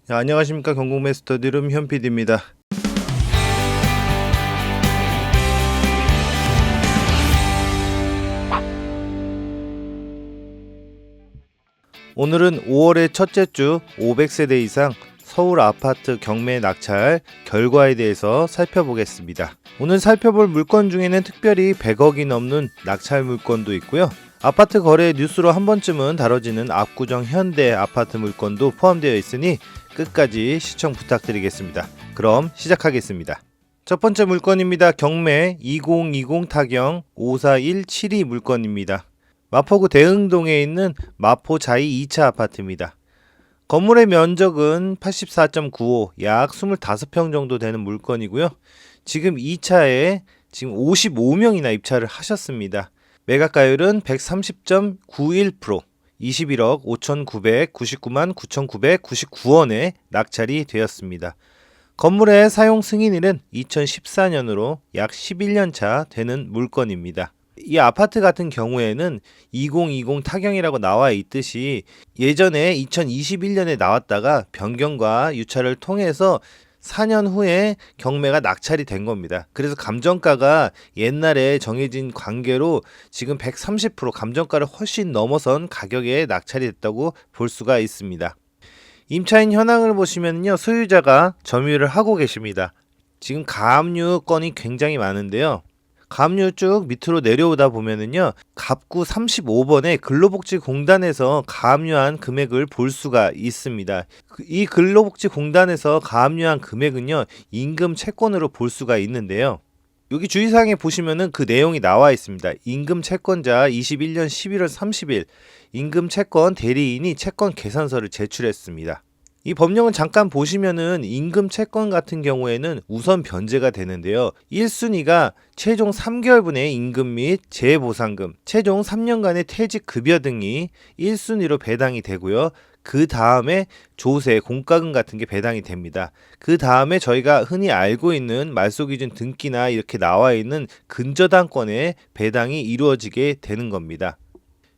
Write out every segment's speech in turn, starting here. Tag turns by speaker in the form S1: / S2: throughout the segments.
S1: 안녕하십니까. 경공매스터디룸 현PD입니다. 오늘은 5월의 첫째 주 500세대 이상 서울 아파트 경매 낙찰 결과에 대해서 살펴보겠습니다. 오늘 살펴볼 물건 중에는 특별히 100억이 넘는 낙찰 물건도 있고요. 아파트 거래 뉴스로 한 번쯤은 다뤄지는 압구정 현대 아파트 물건도 포함되어 있으니 끝까지 시청 부탁드리겠습니다. 그럼 시작하겠습니다. 첫 번째 물건입니다. 경매 2020 타경 54172 물건입니다. 마포구 대흥동에 있는 마포 자이 2차 아파트입니다. 건물의 면적은 84.95, 약 25평 정도 되는 물건이고요. 지금 2차에 지금 55명이나 입찰을 하셨습니다. 매각가율은 130.91%, 21억 5,999만 9,999원에 낙찰이 되었습니다. 건물의 사용 승인일은 2014년으로 약 11년 차 되는 물건입니다. 이 아파트 같은 경우에는 2020 타경이라고 나와 있듯이 예전에 2021년에 나왔다가 변경과 유찰을 통해서 4년 후에 경매가 낙찰이 된 겁니다. 그래서 감정가가 옛날에 정해진 관계로 지금 130% 감정가를 훨씬 넘어선 가격에 낙찰이 됐다고 볼 수가 있습니다. 임차인 현황을 보시면요, 소유자가 점유를 하고 계십니다. 지금 가압류 건이 굉장히 많은데요. 가압류 쭉 밑으로 내려오다 보면은요, 갑구 35번에 근로복지공단에서 가압류한 금액을 볼 수가 있습니다. 이 근로복지공단에서 가압류한 금액은요, 임금 채권으로 볼 수가 있는데요. 여기 주의사항에 보시면은 그 내용이 나와 있습니다. 임금 채권자 21년 11월 30일 임금 채권 대리인이 채권 계산서를 제출했습니다. 이 법령은 잠깐 보시면은 임금 채권 같은 경우에는 우선 변제가 되는데요. 1순위가 최종 3개월분의 임금 및 재보상금, 최종 3년간의 퇴직급여 등이 1순위로 배당이 되고요. 그 다음에 조세, 공과금 같은 게 배당이 됩니다. 그 다음에 저희가 흔히 알고 있는 말소기준 등기나 이렇게 나와 있는 근저당권의 배당이 이루어지게 되는 겁니다.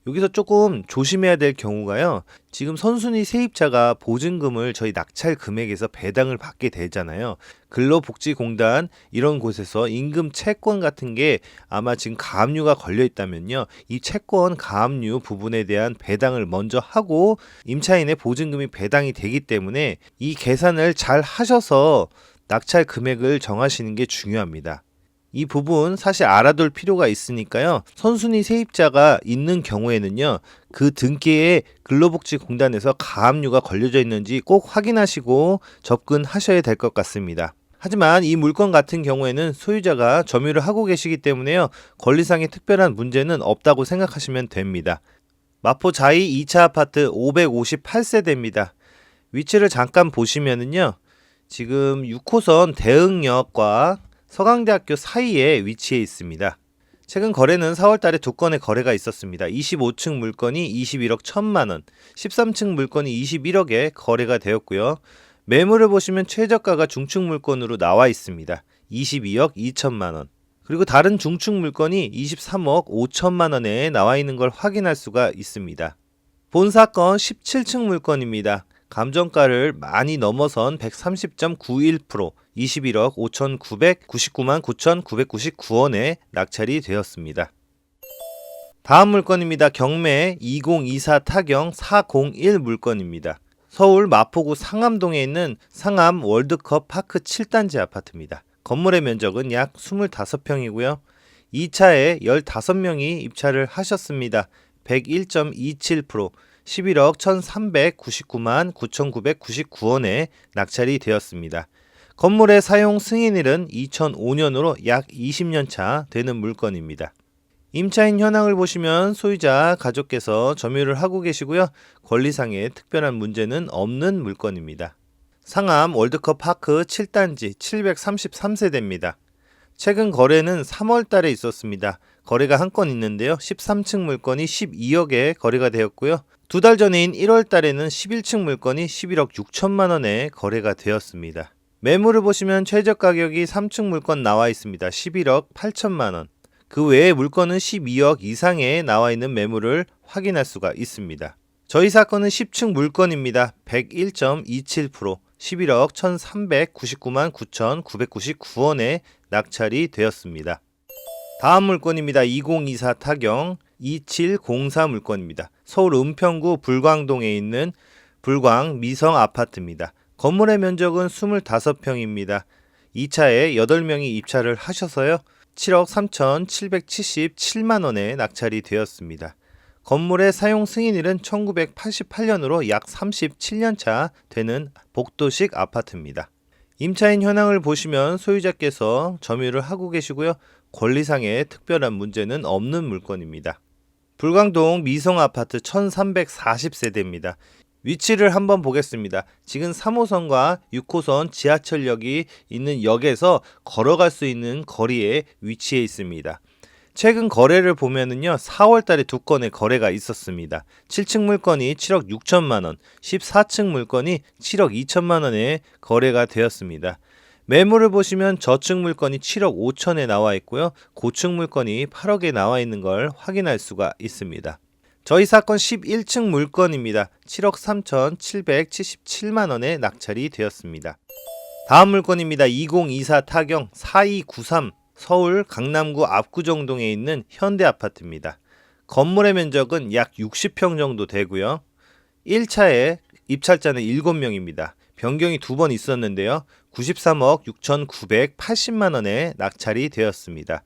S1: 여기서 조금 조심해야 될 경우가요. 지금 선순위 세입자가 보증금을 저희 낙찰 금액에서 배당을 받게 되잖아요. 근로복지공단 이런 곳에서 임금 채권 같은 게 아마 지금 가압류가 걸려 있다면요. 이 채권 가압류 부분에 대한 배당을 먼저 하고 임차인의 보증금이 배당이 되기 때문에 이 계산을 잘 하셔서 낙찰 금액을 정하시는 게 중요합니다. 이 부분 사실 알아둘 필요가 있으니까요. 선순위 세입자가 있는 경우에는요. 그 등기에 근로복지공단에서 가압류가 걸려져 있는지 꼭 확인하시고 접근하셔야 될 것 같습니다. 하지만 이 물건 같은 경우에는 소유자가 점유를 하고 계시기 때문에요. 권리상의 특별한 문제는 없다고 생각하시면 됩니다. 마포 자이 2차 아파트 558세대입니다. 위치를 잠깐 보시면은요. 지금 6호선 대흥역과 서강대학교 사이에 위치해 있습니다. 최근 거래는 4월달에 2건의 거래가 있었습니다. 25층 물건이 21억 1천만원, 13층 물건이 21억에 거래가 되었고요. 매물을 보시면 최저가가 중층 물건으로 나와 있습니다. 22억 2천만원. 그리고 다른 중층 물건이 23억 5천만원에 나와 있는 걸 확인할 수가 있습니다. 본 사건 17층 물건입니다. 감정가를 많이 넘어선 130.91%, 21억 5,999만 9,999원에 낙찰이 되었습니다. 다음 물건입니다. 경매 2024 타경 401 물건입니다. 서울 마포구 상암동에 있는 상암 월드컵 파크 7단지 아파트입니다. 건물의 면적은 약 25평이고요. 2차에 15명이 입찰을 하셨습니다. 101.27%, 11억 1,399만 9,999원에 낙찰이 되었습니다. 건물의 사용 승인일은 2005년으로 약 20년 차 되는 물건입니다. 임차인 현황을 보시면 소유자 가족께서 점유를 하고 계시고요. 권리상의 특별한 문제는 없는 물건입니다. 상암 월드컵 파크 7단지 733세대입니다. 최근 거래는 3월 달에 있었습니다. 거래가 한 건 있는데요. 13층 물건이 12억에 거래가 되었고요. 2달 전인 1월 달에는 11층 물건이 11억 6천만 원에 거래가 되었습니다. 매물을 보시면 최저 가격이 3층 물건 나와 있습니다. 11억 8천만 원. 그 외에 물건은 12억 이상에 나와 있는 매물을 확인할 수가 있습니다. 저희 사건은 10층 물건입니다. 101.27%, 11억 1399만 9,999원에 낙찰이 되었습니다. 다음 물건입니다. 2024 타경 2704 물건입니다. 서울 은평구 불광동에 있는 불광 미성 아파트입니다. 건물의 면적은 25평입니다. 2차에 8명이 입찰을 하셔서요. 7억 3,777만원에 낙찰이 되었습니다. 건물의 사용 승인일은 1988년으로 약 37년차 되는 복도식 아파트입니다. 임차인 현황을 보시면 소유자께서 점유를 하고 계시고요. 권리상의 특별한 문제는 없는 물건입니다. 불광동 미성아파트 1340세대입니다. 위치를 한번 보겠습니다. 지금 3호선과 6호선 지하철역이 있는 역에서 걸어갈 수 있는 거리에 위치해 있습니다. 최근 거래를 보면은요, 4월 달에 2건의 거래가 있었습니다. 7층 물건이 7억 6천만 원, 14층 물건이 7억 2천만 원에 거래가 되었습니다. 매물을 보시면 저층 물건이 7억 5천에 나와 있고요. 고층 물건이 8억에 나와 있는 걸 확인할 수가 있습니다. 저희 사건 11층 물건입니다. 7억 3,777만 원에 낙찰이 되었습니다. 다음 물건입니다. 2024 타경 4293 서울 강남구 압구정동에 있는 현대아파트입니다. 건물의 면적은 약 60평 정도 되고요. 1차에 입찰자는 7명입니다. 변경이 2번 있었는데요. 93억 6,980만 원에 낙찰이 되었습니다.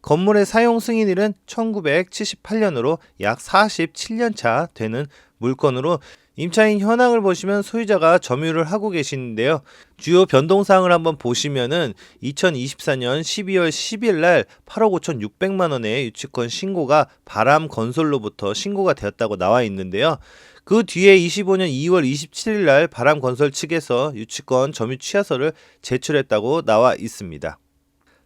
S1: 건물의 사용 승인일은 1978년으로 약 47년차 되는 물건으로 임차인 현황을 보시면 소유자가 점유를 하고 계시는데요. 주요 변동사항을 한번 보시면은 2024년 12월 10일 날 8억 5,600만 원의 유치권 신고가 바람 건설로부터 신고가 되었다고 나와 있는데요. 그 뒤에 25년 2월 27일 날 바람 건설 측에서 유치권 점유 취하서를 제출했다고 나와 있습니다.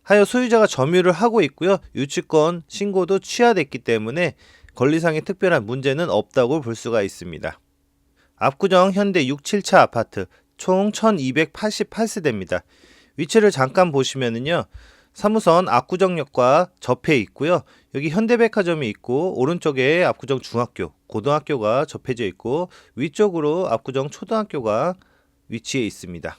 S1: 하여 소유자가 점유를 하고 있고요. 유치권 신고도 취하됐기 때문에 권리상의 특별한 문제는 없다고 볼 수가 있습니다. 압구정 현대 6, 7차 아파트 총 1288세대입니다. 위치를 잠깐 보시면은요. 3호선 압구정역과 접해 있고요. 여기 현대백화점이 있고 오른쪽에 압구정 중학교, 고등학교가 접해져 있고 위쪽으로 압구정 초등학교가 위치해 있습니다.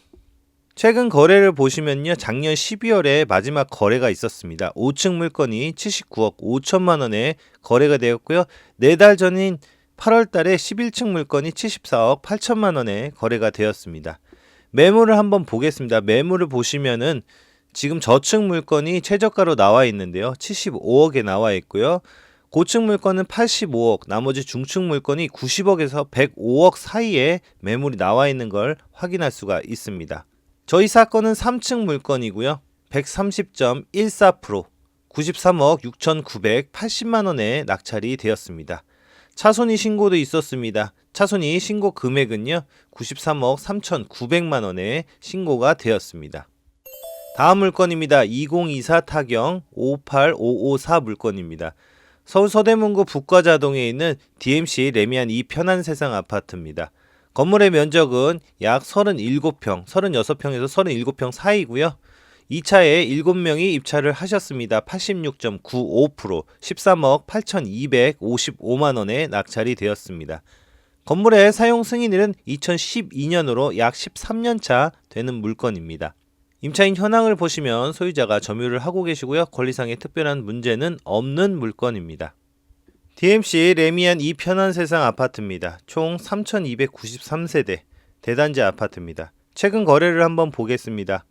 S1: 최근 거래를 보시면요. 작년 12월에 마지막 거래가 있었습니다. 5층 물건이 79억 5천만 원에 거래가 되었고요. 4달 전인 8월 달에 11층 물건이 74억 8천만 원에 거래가 되었습니다. 매물을 한번 보겠습니다. 매물을 보시면은 지금 저층 물건이 최저가로 나와 있는데요. 75억에 나와 있고요. 고층 물건은 85억, 나머지 중층 물건이 90억에서 105억 사이에 매물이 나와 있는 걸 확인할 수가 있습니다. 저희 사건은 3층 물건이고요. 130.14%, 93억 6,980만 원에 낙찰이 되었습니다. 차손이 신고도 있었습니다. 차손이 신고 금액은요. 93억 3,900만 원에 신고가 되었습니다. 다음 물건입니다. 2024 타경 58554 물건입니다. 서울 서대문구 북과자동에 있는 DMC 레미안 2 편안세상 아파트입니다. 건물의 면적은 약 37평, 36평에서 37평 사이고요. 2차에 7명이 입찰을 하셨습니다. 86.95%, 13억 8,255만 원에 낙찰이 되었습니다. 건물의 사용 승인일은 2012년으로 약 13년차 되는 물건입니다. 임차인 현황을 보시면 소유자가 점유를 하고 계시고요. 권리상의 특별한 문제는 없는 물건입니다. DMC 레미안 2 편안세상 아파트입니다. 총 3,293세대 대단지 아파트입니다. 최근 거래를 한번 보겠습니다.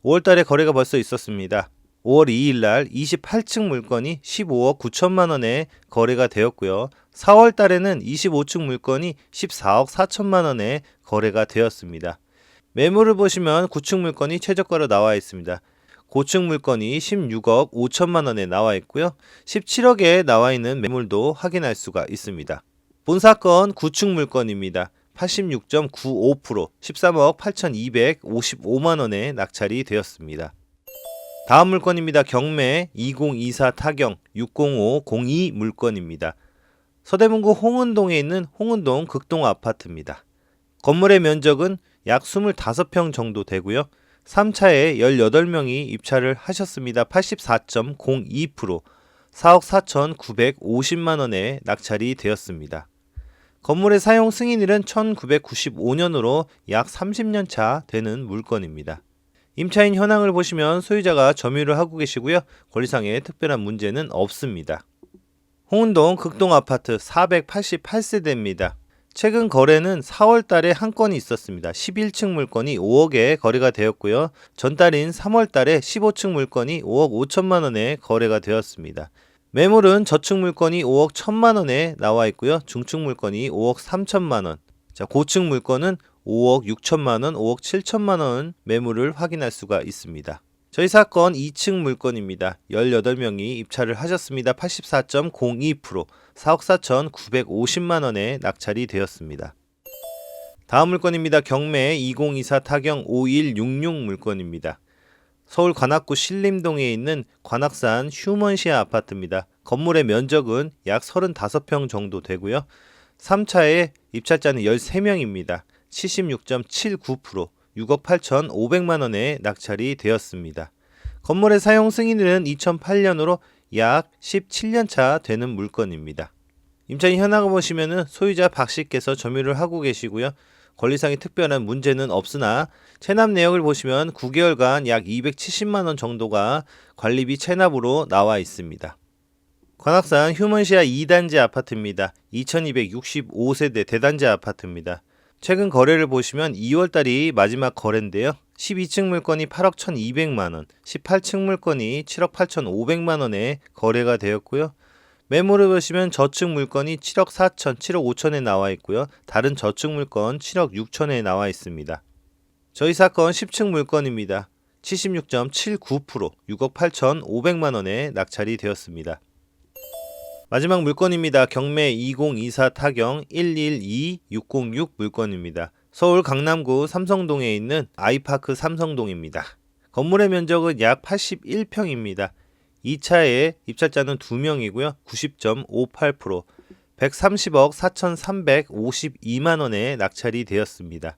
S1: 5월달에 거래가 벌써 있었습니다. 5월 2일날 28층 물건이 15억 9천만 원에 거래가 되었고요. 4월달에는 25층 물건이 14억 4천만 원에 거래가 되었습니다. 매물을 보시면 9층 물건이 최저가로 나와 있습니다. 고층 물건이 16억 5천만 원에 나와 있고요. 17억에 나와 있는 매물도 확인할 수가 있습니다. 본 사건 9층 물건입니다. 86.95%, 13억 8,255만 원에 낙찰이 되었습니다. 다음 물건입니다. 경매 2024 타경 60502 물건입니다. 서대문구 홍은동에 있는 홍은동 극동 아파트입니다. 건물의 면적은 약 25평 정도 되고요. 3차에 18명이 입찰을 하셨습니다. 84.02%, 4억 4,950만 원에 낙찰이 되었습니다. 건물의 사용 승인일은 1995년으로 약 30년 차 되는 물건입니다. 임차인 현황을 보시면 소유자가 점유를 하고 계시고요. 권리상의 특별한 문제는 없습니다. 홍은동 극동아파트 488세대입니다. 최근 거래는 4월 달에 한 건이 있었습니다. 11층 물건이 5억에 거래가 되었고요. 전달인 3월 달에 15층 물건이 5억 5천만 원에 거래가 되었습니다. 매물은 저층 물건이 5억 1천만 원에 나와 있고요. 중층 물건이 5억 3천만 원. 고층 물건은 5억 6천만 원, 5억 7천만 원 매물을 확인할 수가 있습니다. 저희 사건 2층 물건입니다. 18명이 입찰을 하셨습니다. 84.02%, 4억 4천950만 원에 낙찰이 되었습니다. 다음 물건입니다. 경매 2024 타경 5166 물건입니다. 서울 관악구 신림동에 있는 관악산 휴먼시아 아파트입니다. 건물의 면적은 약 35평 정도 되고요. 3차에 입찰자는 13명입니다. 76.79%, 6억 8천5백만 원에 낙찰이 되었습니다. 건물의 사용 승인일은 2008년으로 약 17년 차 되는 물건입니다. 임차인 현황을 보시면 소유자 박씨께서 점유를 하고 계시고요. 권리상의 특별한 문제는 없으나 체납 내역을 보시면 9개월간 약 270만 원 정도가 관리비 체납으로 나와 있습니다. 관악산 휴먼시아 2단지 아파트입니다. 2265세대 대단지 아파트입니다. 최근 거래를 보시면 2월달이 마지막 거래인데요. 12층 물건이 8억 1200만 원, 18층 물건이 7억 8500만 원에 거래가 되었고요. 매물을 보시면 저층 물건이 7억 4천, 7억 5천에 나와 있고요. 다른 저층 물건 7억 6천에 나와 있습니다. 저희 사건 10층 물건입니다. 76.79%, 6억 8천5백만 원에 낙찰이 되었습니다. 마지막 물건입니다. 경매 2024 타경 112606 물건입니다. 서울 강남구 삼성동에 있는 아이파크 삼성동입니다. 건물의 면적은 약 81평입니다. 2차에 입찰자는 2명이고요. 90.58%, 130억 4,352만 원에 낙찰이 되었습니다.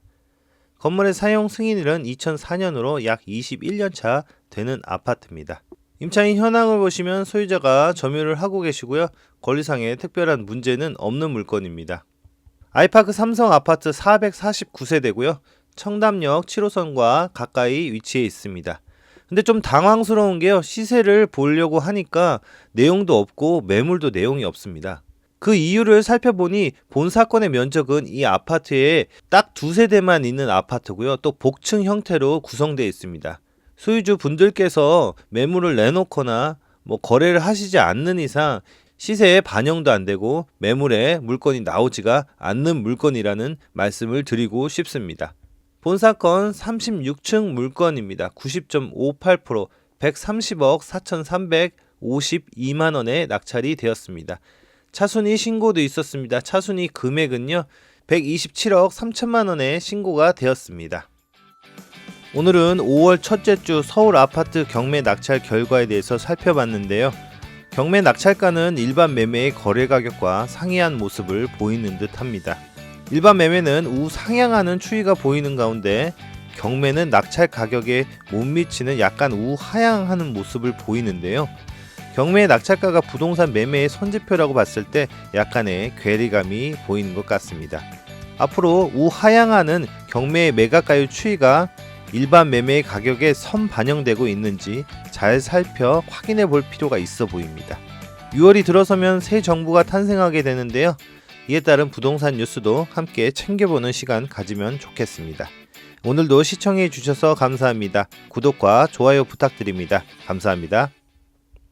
S1: 건물의 사용 승인일은 2004년으로 약 21년 차 되는 아파트입니다. 임차인 현황을 보시면 소유자가 점유를 하고 계시고요. 권리상의 특별한 문제는 없는 물건입니다. 아이파크 삼성 아파트 449세대고요. 청담역 7호선과 가까이 위치해 있습니다. 근데 좀 당황스러운 게요. 시세를 보려고 하니까 내용도 없고 매물도 내용이 없습니다. 그 이유를 살펴보니 본 사건의 면적은 이 아파트에 딱 2세대만 있는 아파트고요. 또 복층 형태로 구성되어 있습니다. 소유주 분들께서 매물을 내놓거나 거래를 하시지 않는 이상 시세에 반영도 안 되고 매물에 물건이 나오지가 않는 물건이라는 말씀을 드리고 싶습니다. 본 사건 36층 물건입니다. 90.58%, 130억 4,352만 원에 낙찰이 되었습니다. 차순위 신고도 있었습니다. 차순위 금액은요 127억 3천만 원에 신고가 되었습니다. 오늘은 5월 첫째 주 서울 아파트 경매 낙찰 결과에 대해서 살펴봤는데요. 경매 낙찰가는 일반 매매의 거래 가격과 상이한 모습을 보이는 듯 합니다. 일반 매매는 우상향하는 추이가 보이는 가운데 경매는 낙찰 가격에 못 미치는 약간 우하향하는 모습을 보이는데요. 경매의 낙찰가가 부동산 매매의 선지표라고 봤을 때 약간의 괴리감이 보이는 것 같습니다. 앞으로 우하향하는 경매의 매각가율 추이가 일반 매매의 가격에 선반영되고 있는지 잘 살펴 확인해 볼 필요가 있어 보입니다. 6월이 들어서면 새 정부가 탄생하게 되는데요. 이에 따른 부동산 뉴스도 함께 챙겨보는 시간 가지면 좋겠습니다. 오늘도 시청해 주셔서 감사합니다. 구독과 좋아요 부탁드립니다. 감사합니다.